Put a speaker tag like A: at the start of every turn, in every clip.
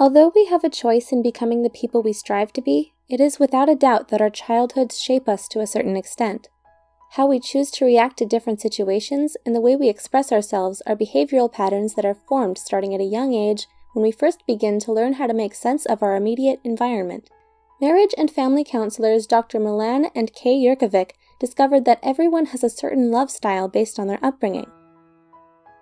A: Although we have a choice in becoming the people we strive to be, it is without a doubt that our childhoods shape us to a certain extent. How we choose to react to different situations and the way we express ourselves are behavioral patterns that are formed starting at a young age when we first begin to learn how to make sense of our immediate environment. Marriage and family counselors Dr. Milan and Kay Yurkovic discovered that everyone has a certain love style based on their upbringing.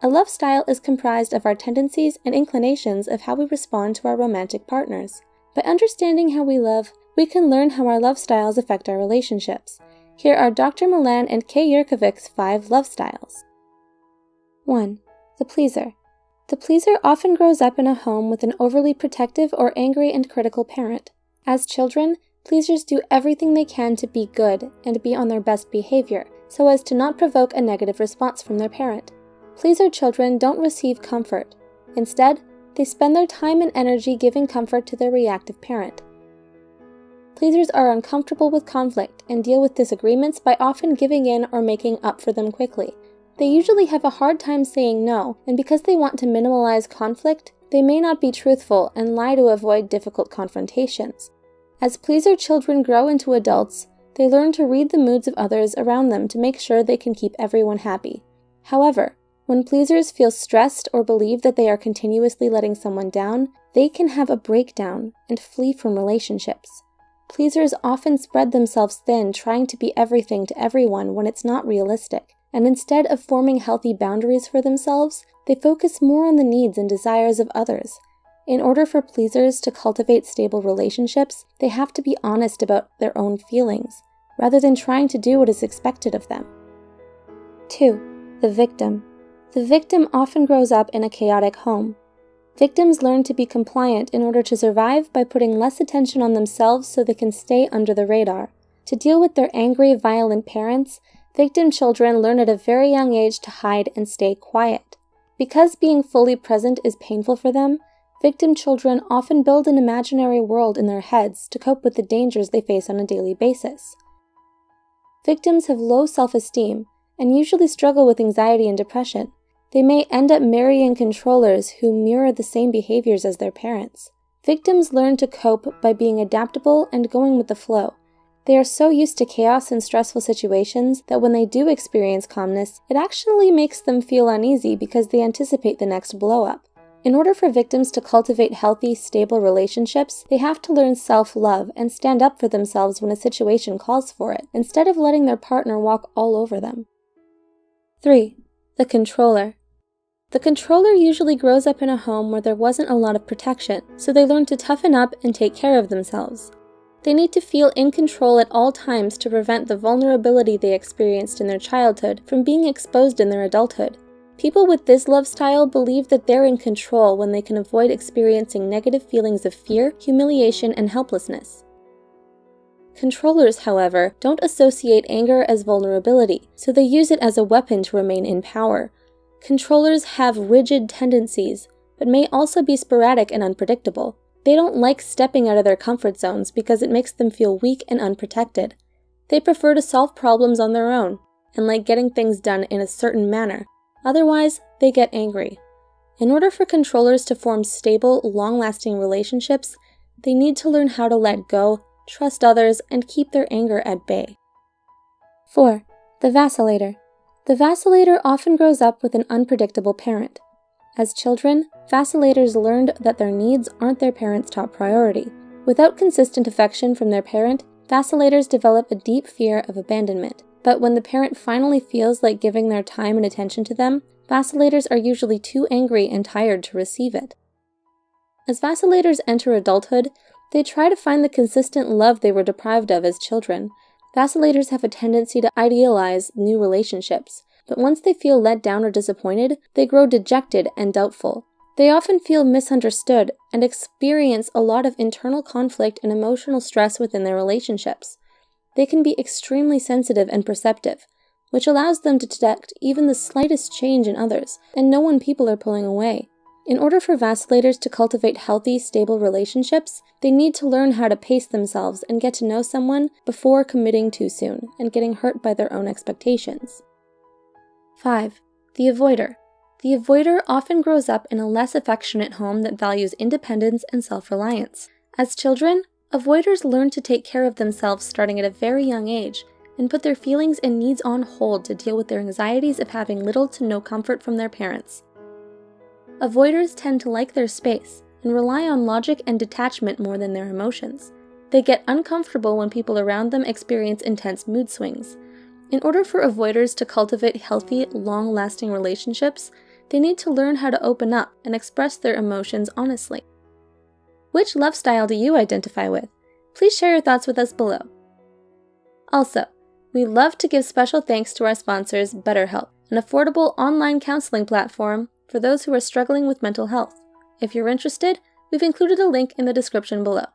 A: A love style is comprised of our tendencies and inclinations of how we respond to our romantic partners. By understanding how we love, we can learn how our love styles affect our relationships. Here are Dr. Milan and Kay Yurkovic's 5 love styles. 1. The pleaser. The pleaser often grows up in a home with an overly protective or angry and critical parent. As children, pleasers do everything they can to be good and be on their best behavior, so as to not provoke a negative response from their parent. Pleaser children don't receive comfort. Instead, they spend their time and energy giving comfort to their reactive parent. Pleasers are uncomfortable with conflict and deal with disagreements by often giving in or making up for them quickly. They usually have a hard time saying no, and because they want to minimize conflict, they may not be truthful and lie to avoid difficult confrontations. As pleaser children grow into adults, they learn to read the moods of others around them to make sure they can keep everyone happy. However, when pleasers feel stressed or believe that they are continuously letting someone down, they can have a breakdown and flee from relationships. Pleasers often spread themselves thin trying to be everything to everyone when it's not realistic, and instead of forming healthy boundaries for themselves, they focus more on the needs and desires of others. In order for pleasers to cultivate stable relationships, they have to be honest about their own feelings, rather than trying to do what is expected of them. 2. The victim. The victim often grows up in a chaotic home. Victims learn to be compliant in order to survive by putting less attention on themselves so they can stay under the radar. To deal with their angry, violent parents, victim children learn at a very young age to hide and stay quiet. Because being fully present is painful for them, victim children often build an imaginary world in their heads to cope with the dangers they face on a daily basis. Victims have low self-esteem and usually struggle with anxiety and depression. They may end up marrying controllers who mirror the same behaviors as their parents. Victims learn to cope by being adaptable and going with the flow. They are so used to chaos and stressful situations that when they do experience calmness, it actually makes them feel uneasy because they anticipate the next blow-up. In order for victims to cultivate healthy, stable relationships, they have to learn self-love and stand up for themselves when a situation calls for it, instead of letting their partner walk all over them. 3. The controller. The controller usually grows up in a home where there wasn't a lot of protection, so they learn to toughen up and take care of themselves. They need to feel in control at all times to prevent the vulnerability they experienced in their childhood from being exposed in their adulthood. People with this love style believe that they're in control when they can avoid experiencing negative feelings of fear, humiliation, and helplessness. Controllers, however, don't associate anger as vulnerability, so they use it as a weapon to remain in power. Controllers have rigid tendencies, but may also be sporadic and unpredictable. They don't like stepping out of their comfort zones because it makes them feel weak and unprotected. They prefer to solve problems on their own, and like getting things done in a certain manner. Otherwise, they get angry. In order for controllers to form stable, long-lasting relationships, they need to learn how to let go, trust others, and keep their anger at bay. 4. The vacillator. The vacillator often grows up with an unpredictable parent. As children, vacillators learned that their needs aren't their parents' top priority. Without consistent affection from their parent, vacillators develop a deep fear of abandonment. But when the parent finally feels like giving their time and attention to them, vacillators are usually too angry and tired to receive it. As vacillators enter adulthood, they try to find the consistent love they were deprived of as children. Vacillators have a tendency to idealize new relationships, but once they feel let down or disappointed, they grow dejected and doubtful. They often feel misunderstood and experience a lot of internal conflict and emotional stress within their relationships. They can be extremely sensitive and perceptive, which allows them to detect even the slightest change in others and know when people are pulling away. In order for vacillators to cultivate healthy, stable relationships, they need to learn how to pace themselves and get to know someone before committing too soon and getting hurt by their own expectations. 5. The avoider. The avoider often grows up in a less affectionate home that values independence and self-reliance. As children, avoiders learn to take care of themselves starting at a very young age and put their feelings and needs on hold to deal with their anxieties of having little to no comfort from their parents. Avoiders tend to like their space and rely on logic and detachment more than their emotions. They get uncomfortable when people around them experience intense mood swings. In order for avoiders to cultivate healthy, long-lasting relationships, they need to learn how to open up and express their emotions honestly. Which love style do you identify with? Please share your thoughts with us below. Also, we love to give special thanks to our sponsors, BetterHelp, an affordable online counseling platform for those who are struggling with mental health. If you're interested, we've included a link in the description below.